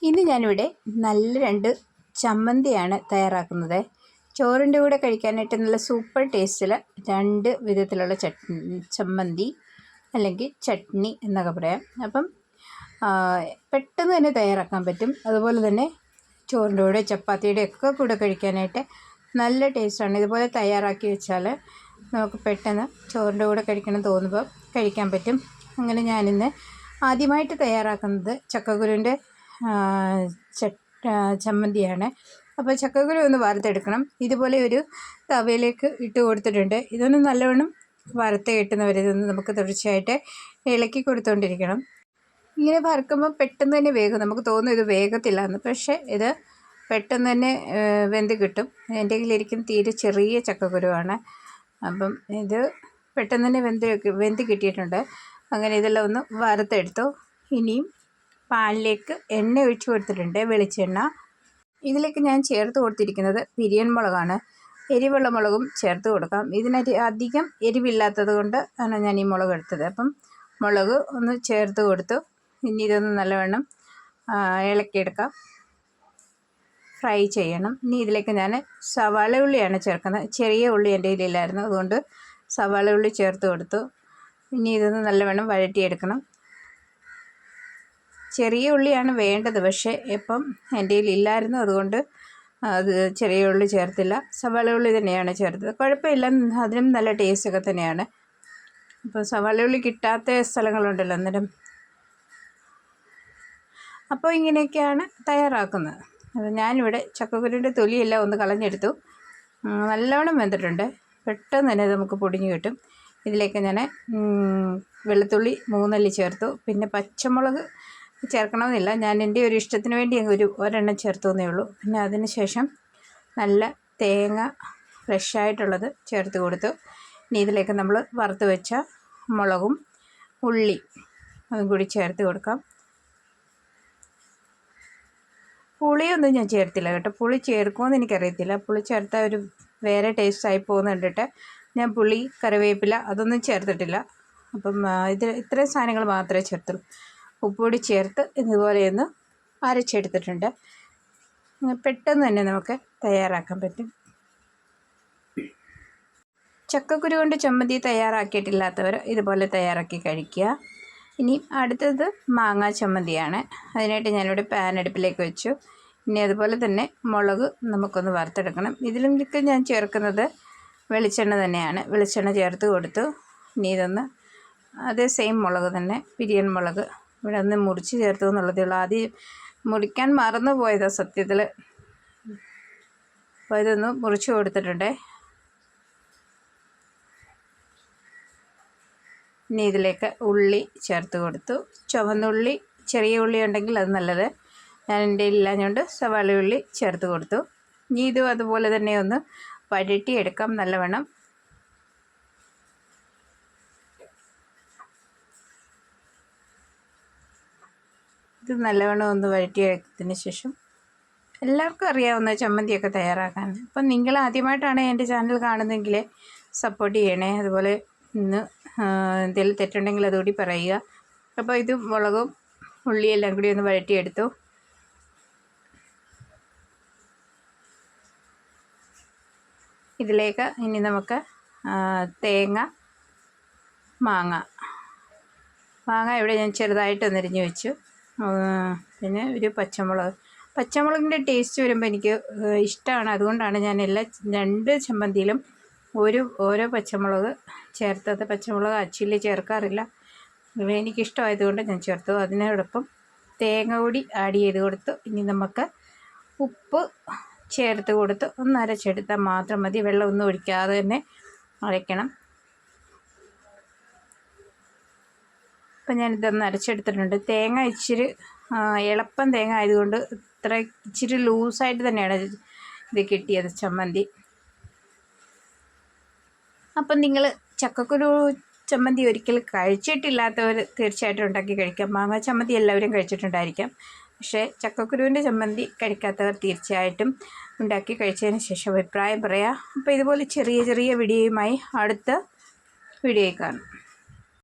ഇന്ന് ഞാനിവിടെ നല്ല 2 ചമ്മന്തിയാണ് തയ്യാറാക്കുന്നത്. ചോറിൻ്റെ കൂടെ കഴിക്കാനായിട്ട് നല്ല സൂപ്പർ ടേസ്റ്റിൽ 2 വിധത്തിലുള്ള ചമ്മന്തി അല്ലെങ്കിൽ ചട്നി എന്നൊക്കെ പറയാം. അപ്പം പെട്ടെന്ന് തന്നെ തയ്യാറാക്കാൻ പറ്റും. അതുപോലെ തന്നെ ചോറിൻ്റെ കൂടെ ചപ്പാത്തിയുടെ ഒക്കെ കൂടെ കഴിക്കാനായിട്ട് നല്ല ടേസ്റ്റാണ്. ഇതുപോലെ തയ്യാറാക്കി വെച്ചാൽ നമുക്ക് പെട്ടെന്ന് ചോറിൻ്റെ കൂടെ കഴിക്കണം തോന്നുമ്പോൾ കഴിക്കാൻ പറ്റും. അങ്ങനെ ഞാനിന്ന് ആദ്യമായിട്ട് തയ്യാറാക്കുന്നത് ചക്കക്കുരുവിൻ്റെ ചമ്മന്തിയാണ്. അപ്പോൾ ചക്കക്കുരു ഒന്ന് വറുത്തെടുക്കണം. ഇതുപോലെ ഒരു തവയിലേക്ക് ഇട്ട് കൊടുത്തിട്ടുണ്ട്. ഇതൊന്ന് നല്ലവണ്ണം വറുത്ത് കിട്ടുന്നവരെ ഇതൊന്ന് നമുക്ക് തുടർച്ചയായിട്ട് ഇളക്കി കൊടുത്തുകൊണ്ടിരിക്കണം. ഇങ്ങനെ വറുക്കുമ്പോൾ പെട്ടെന്ന് തന്നെ വേഗം, നമുക്ക് തോന്നും ഇത് വേഗത്തില്ല എന്ന്, പക്ഷേ ഇത് പെട്ടെന്ന് തന്നെ വെന്ത് കിട്ടും. എൻ്റെ കയ്യിലിരിക്കുന്ന തീരെ ചെറിയ ചക്കക്കുരുവാണ്. അപ്പം ഇത് പെട്ടെന്ന് തന്നെ വെന്ത് കിട്ടിയിട്ടുണ്ട്. അങ്ങനെ ഇതെല്ലാം ഒന്ന് വറുത്തെടുത്തു. ഇനിയും പാനിലേക്ക് എണ്ണ ഒഴിച്ച് കൊടുത്തിട്ടുണ്ട്, വെളിച്ചെണ്ണ. ഇതിലേക്ക് ഞാൻ ചേർത്ത് കൊടുത്തിരിക്കുന്നത് പിരിയൻ മുളകാണ്. എരിവുള്ള മുളകും ചേർത്ത് കൊടുക്കാം. അധികം എരിവില്ലാത്തത് കൊണ്ട് ആണ് ഞാൻ ഈ മുളക് എടുത്തത്. അപ്പം മുളക് ഒന്ന് ചേർത്ത് കൊടുത്തു. ഇനി ഇതൊന്ന് നല്ലവണ്ണം ഇളക്കിയെടുക്കാം, ഫ്രൈ ചെയ്യണം. ഇനി ഇതിലേക്ക് ഞാൻ സവാള ഉള്ളിയാണ് ചേർക്കുന്നത്. ചെറിയ ഉള്ളി എൻ്റെ കയ്യിലില്ലായിരുന്നു, അതുകൊണ്ട് സവാള ഉള്ളി ചേർത്ത് കൊടുത്തു. ഇനി ഇതൊന്ന് നല്ലവണ്ണം വഴറ്റിയെടുക്കണം. ചെറിയ ഉള്ളിയാണ് വേണ്ടത്, പക്ഷേ ഇപ്പം എൻ്റെ കയ്യിലില്ലായിരുന്നു, അതുകൊണ്ട് അത് ചെറിയ ഉള്ളി ചേർത്തില്ല, സവാള ഉള്ളി തന്നെയാണ് ചേർത്തത്. കുഴപ്പമില്ല, അതിനും നല്ല ടേസ്റ്റൊക്കെ തന്നെയാണ്. അപ്പോൾ സവാള ഉള്ളി കിട്ടാത്ത സ്ഥലങ്ങളുണ്ടല്ലോ, അന്നേരം അപ്പോൾ ഇങ്ങനെയൊക്കെയാണ് തയ്യാറാക്കുന്നത്. അത് ഞാനിവിടെ ചക്കക്കുരുവിൻ്റെ തൊലിയെല്ലാം ഒന്ന് കളഞ്ഞെടുത്തു. നല്ലവണ്ണം വെന്തിട്ടുണ്ട്. പെട്ടെന്ന് തന്നെ നമുക്ക് പൊടിഞ്ഞ് കിട്ടും. ഇതിലേക്ക് ഞാൻ വെളുത്തുള്ളി 3 അല്ലി ചേർത്തു. പിന്നെ പച്ചമുളക് ചേർക്കണമെന്നില്ല, ഞാൻ എൻ്റെ ഒരു ഇഷ്ടത്തിന് വേണ്ടി ഒരെണ്ണം ചേർത്തു എന്നേ ഉള്ളൂ. പിന്നെ അതിന് ശേഷം നല്ല തേങ്ങ ഫ്രഷായിട്ടുള്ളത് ചേർത്ത് കൊടുത്തു. ഇനി ഇതിലേക്ക് നമ്മൾ വറുത്ത് വെച്ച മുളകും ഉള്ളി അതും കൂടി ചേർത്ത് കൊടുക്കാം. പുളിയൊന്നും ഞാൻ ചേർത്തില്ല കേട്ടോ. പുളി ചേർക്കുമെന്ന് എനിക്കറിയത്തില്ല. പുളി ചേർത്താൽ ഒരു വേറെ ടേസ്റ്റായി പോകുന്ന കണ്ടിട്ട് ഞാൻ പുളി, കറിവേപ്പില അതൊന്നും ചേർത്തിട്ടില്ല. അപ്പം ഇത്രയും സാധനങ്ങൾ മാത്രമേ ചേർത്തുള്ളൂ. ഉപ്പുപൊടി ചേർത്ത് ഇതുപോലെയൊന്ന് അരച്ചെടുത്തിട്ടുണ്ട്. പെട്ടെന്ന് തന്നെ നമുക്ക് തയ്യാറാക്കാൻ പറ്റും. ചക്കക്കുരു കൊണ്ട് ചമ്മന്തി തയ്യാറാക്കിയിട്ടില്ലാത്തവർ ഇതുപോലെ തയ്യാറാക്കി കഴിക്കുക. ഇനി അടുത്തത് മാങ്ങാ ചമ്മന്തിയാണ്. അതിനായിട്ട് ഞാനിവിടെ പാൻ അടുപ്പിലേക്ക് വെച്ചു. ഇനി അതുപോലെ തന്നെ മുളക് നമുക്കൊന്ന് വറുത്തെടുക്കണം. ഇതിലേക്ക് ഞാൻ ചേർക്കുന്നത് വെളിച്ചെണ്ണ തന്നെയാണ്. വെളിച്ചെണ്ണ ചേർത്ത് കൊടുത്തു. ഇനി ഇതൊന്ന് അതേ സെയിം മുളക് തന്നെ, പിരിയൻ മുളക് ഇവിടെ ഒന്ന് മുറിച്ച് ചേർത്തു എന്നുള്ളതേ ഉള്ളൂ. ആദ്യം മുറിക്കാൻ മറന്നു പോയതാണ് സത്യത്തിൽ. അപ്പോൾ ഇതൊന്ന് മുറിച്ച് കൊടുത്തിട്ടുണ്ട്. ഇനി ഇതിലേക്ക് ഉള്ളി ചേർത്ത് കൊടുത്തു. ചുവന്നുള്ളി, ചെറിയ ഉള്ളി ഉണ്ടെങ്കിൽ അത് നല്ലത്. ഞാൻ എൻ്റെ ഇല്ലാഞ്ഞുകൊണ്ട് സവാള ഉള്ളി ചേർത്ത് കൊടുത്തു. ഇനി ഇതും അതുപോലെ തന്നെ ഒന്ന് വഴറ്റിയെടുക്കാം നല്ലവണ്ണം. ഇത് നല്ലവണ്ണം ഒന്ന് വഴറ്റിയെടുത്തതിന് ശേഷം എല്ലാവർക്കും അറിയാവുന്ന ചമ്മന്തിയൊക്കെ തയ്യാറാക്കാൻ. അപ്പം നിങ്ങൾ ആദ്യമായിട്ടാണ് എൻ്റെ ചാനൽ കാണുന്നതെങ്കിൽ സപ്പോർട്ട് ചെയ്യണേ. അതുപോലെ ഇന്ന് എന്തെങ്കിലും തെറ്റുണ്ടെങ്കിൽ അതുകൂടി പറയുക. അപ്പോൾ ഇത് മുളകും ഉള്ളിയെല്ലാം കൂടി ഒന്ന് വഴറ്റിയെടുത്തു. ഇതിലേക്ക് ഇനി നമുക്ക് തേങ്ങ, മാങ്ങ ഇവിടെ ഞാൻ ചെറുതായിട്ടൊന്ന് അരിഞ്ഞ് വെച്ചു. പിന്നെ ഒരു പച്ചമുളകിൻ്റെ ടേസ്റ്റ് വരുമ്പോൾ എനിക്ക് ഇഷ്ടമാണ്. അതുകൊണ്ടാണ് ഞാൻ 2 ചമ്മന്തിയിലും ഓരോ പച്ചമുളക് ചേർത്തത്. പച്ചമുളക് അച്ചില് ചേർക്കാറില്ല, എനിക്കിഷ്ടമായതുകൊണ്ട് ഞാൻ ചേർത്തു. അതിനോടൊപ്പം തേങ്ങ കൂടി ആഡ് ചെയ്ത് കൊടുത്തു. ഇനി നമുക്ക് ഉപ്പ് ചേർത്ത് കൊടുത്ത് ഒന്ന് അരച്ചെടുത്താൽ മാത്രം മതി. വെള്ളമൊന്നും ഒഴിക്കാതെ തന്നെ അരയ്ക്കണം. അപ്പം ഞാനിതൊന്ന് അരച്ചെടുത്തിട്ടുണ്ട്. തേങ്ങ ഇച്ചിരി എളുപ്പം തേങ്ങ ആയതുകൊണ്ട് ഇച്ചിരി ലൂസായിട്ട് തന്നെയാണ് ഇത് കിട്ടിയത് ചമ്മന്തി. അപ്പം നിങ്ങൾ ചക്കക്കുരു ചമ്മന്തി ഒരിക്കൽ കഴിച്ചിട്ടില്ലാത്തവർ തീർച്ചയായിട്ടും ഉണ്ടാക്കി കഴിക്കാം. മാങ്ങാ ചമ്മന്തി എല്ലാവരും കഴിച്ചിട്ടുണ്ടായിരിക്കാം, പക്ഷേ ചക്കക്കുരുവിൻ്റെ ചമ്മന്തി കഴിക്കാത്തവർ തീർച്ചയായിട്ടും ഉണ്ടാക്കി കഴിച്ചതിന് ശേഷം അഭിപ്രായം പറയാം. അപ്പോൾ ഇതുപോലെ ചെറിയ വീഡിയോയുമായി അടുത്ത വീഡിയോയിൽ കാണാം.